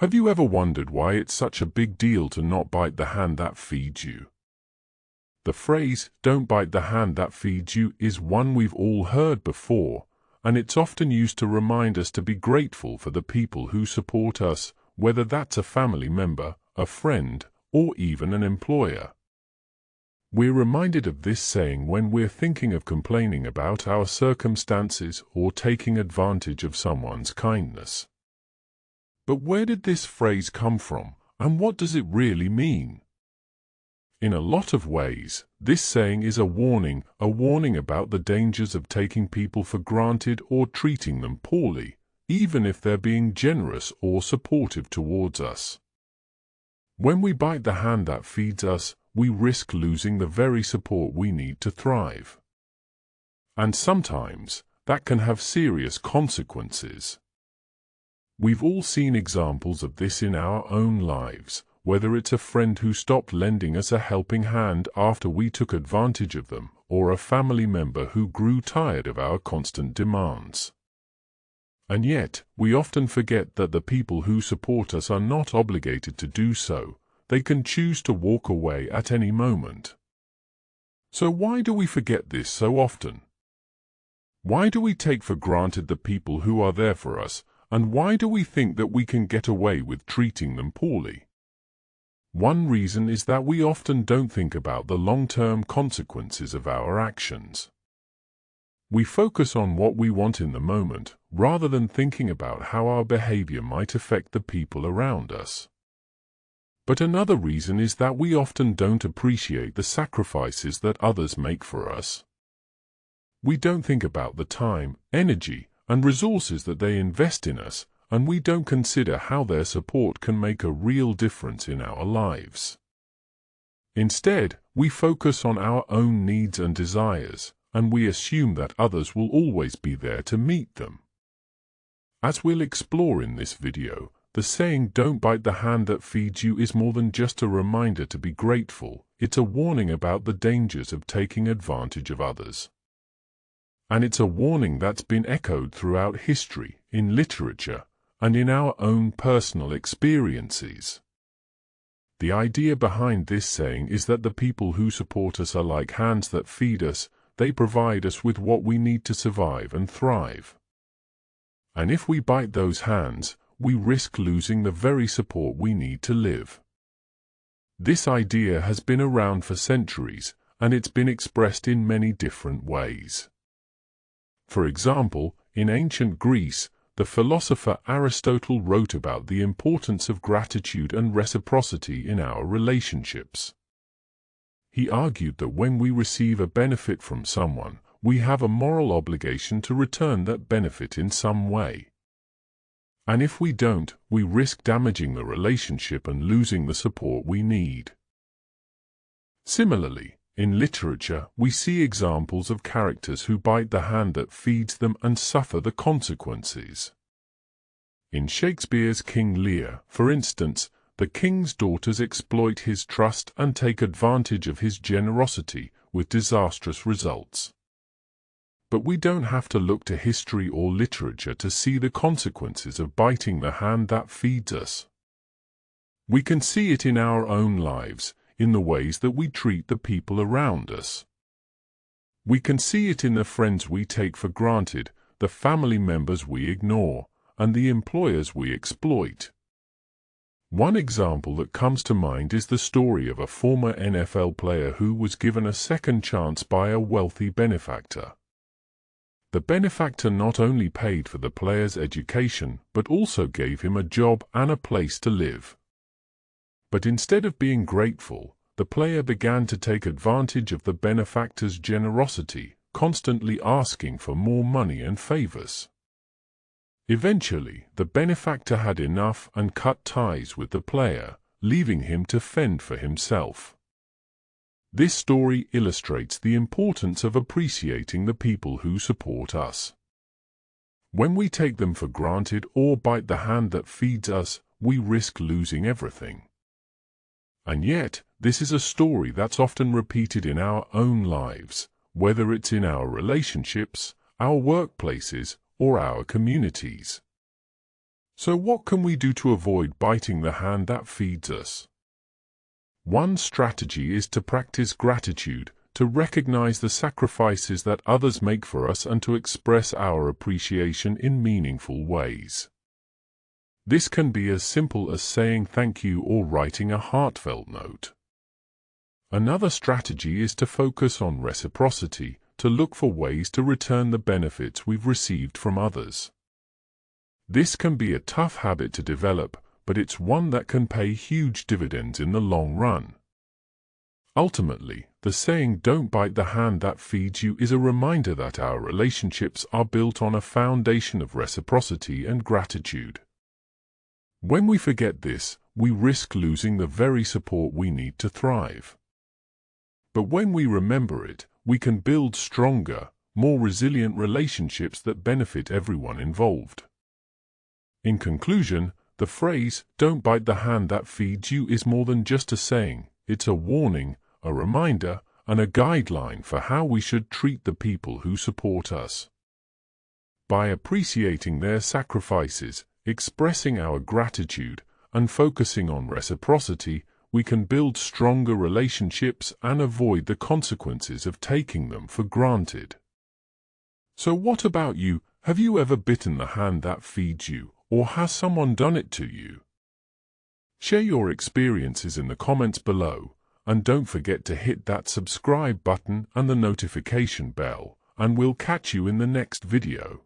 Have you ever wondered why it's such a big deal to not bite the hand that feeds you? The phrase, "don't bite the hand that feeds you," is one we've all heard before, and it's often used to remind us to be grateful for the people who support us, whether that's a family member, a friend, or even an employer. We're reminded of this saying when we're thinking of complaining about our circumstances or taking advantage of someone's kindness. But where did this phrase come from, and what does it really mean? In a lot of ways, this saying is a warning about the dangers of taking people for granted or treating them poorly, even if they're being generous or supportive towards us. When we bite the hand that feeds us, we risk losing the very support we need to thrive. And sometimes, that can have serious consequences. We've all seen examples of this in our own lives, whether it's a friend who stopped lending us a helping hand after we took advantage of them, or a family member who grew tired of our constant demands. And yet, we often forget that the people who support us are not obligated to do so. They can choose to walk away at any moment. So why do we forget this so often? Why do we take for granted the people who are there for us, and why do we think that we can get away with treating them poorly? One reason is that we often don't think about the long-term consequences of our actions. We focus on what we want in the moment, rather than thinking about how our behavior might affect the people around us. But another reason is that we often don't appreciate the sacrifices that others make for us. We don't think about the time, energy, and resources that they invest in us, and we don't consider how their support can make a real difference in our lives. Instead, we focus on our own needs and desires, and we assume that others will always be there to meet them. As we'll explore in this video, the saying, "don't bite the hand that feeds you," is more than just a reminder to be grateful. It's a warning about the dangers of taking advantage of others. And it's a warning that's been echoed throughout history, in literature, and in our own personal experiences. The idea behind this saying is that the people who support us are like hands that feed us. They provide us with what we need to survive and thrive. And if we bite those hands, we risk losing the very support we need to live. This idea has been around for centuries, and it's been expressed in many different ways. For example, in ancient Greece, the philosopher Aristotle wrote about the importance of gratitude and reciprocity in our relationships. He argued that when we receive a benefit from someone, we have a moral obligation to return that benefit in some way. And if we don't, we risk damaging the relationship and losing the support we need. Similarly, in literature, we see examples of characters who bite the hand that feeds them and suffer the consequences. In Shakespeare's King Lear, for instance, the king's daughters exploit his trust and take advantage of his generosity, with disastrous results. But we don't have to look to history or literature to see the consequences of biting the hand that feeds us. We can see it in our own lives, in the ways that we treat the people around us. We can see it in the friends we take for granted, the family members we ignore, and the employers we exploit. One example that comes to mind is the story of a former NFL player who was given a second chance by a wealthy benefactor. The benefactor not only paid for the player's education, but also gave him a job and a place to live. But instead of being grateful, the player began to take advantage of the benefactor's generosity, constantly asking for more money and favors. Eventually, the benefactor had enough and cut ties with the player, leaving him to fend for himself. This story illustrates the importance of appreciating the people who support us. When we take them for granted or bite the hand that feeds us, we risk losing everything. And yet, this is a story that's often repeated in our own lives, whether it's in our relationships, our workplaces, or our communities. So what can we do to avoid biting the hand that feeds us? One strategy is to practice gratitude, to recognize the sacrifices that others make for us and to express our appreciation in meaningful ways. This can be as simple as saying thank you or writing a heartfelt note. Another strategy is to focus on reciprocity, to look for ways to return the benefits we've received from others. This can be a tough habit to develop, but it's one that can pay huge dividends in the long run. Ultimately, the saying "don't bite the hand that feeds you" is a reminder that our relationships are built on a foundation of reciprocity and gratitude. When we forget this, we risk losing the very support we need to thrive. But when we remember it, we can build stronger, more resilient relationships that benefit everyone involved. In conclusion, the phrase, "don't bite the hand that feeds you" is more than just a saying. It's a warning, a reminder, and a guideline for how we should treat the people who support us. By appreciating their sacrifices, expressing our gratitude, and focusing on reciprocity, we can build stronger relationships and avoid the consequences of taking them for granted. So what about you? Have you ever bitten the hand that feeds you? Or has someone done it to you? Share your experiences in the comments below, and don't forget to hit that subscribe button and the notification bell, and we'll catch you in the next video.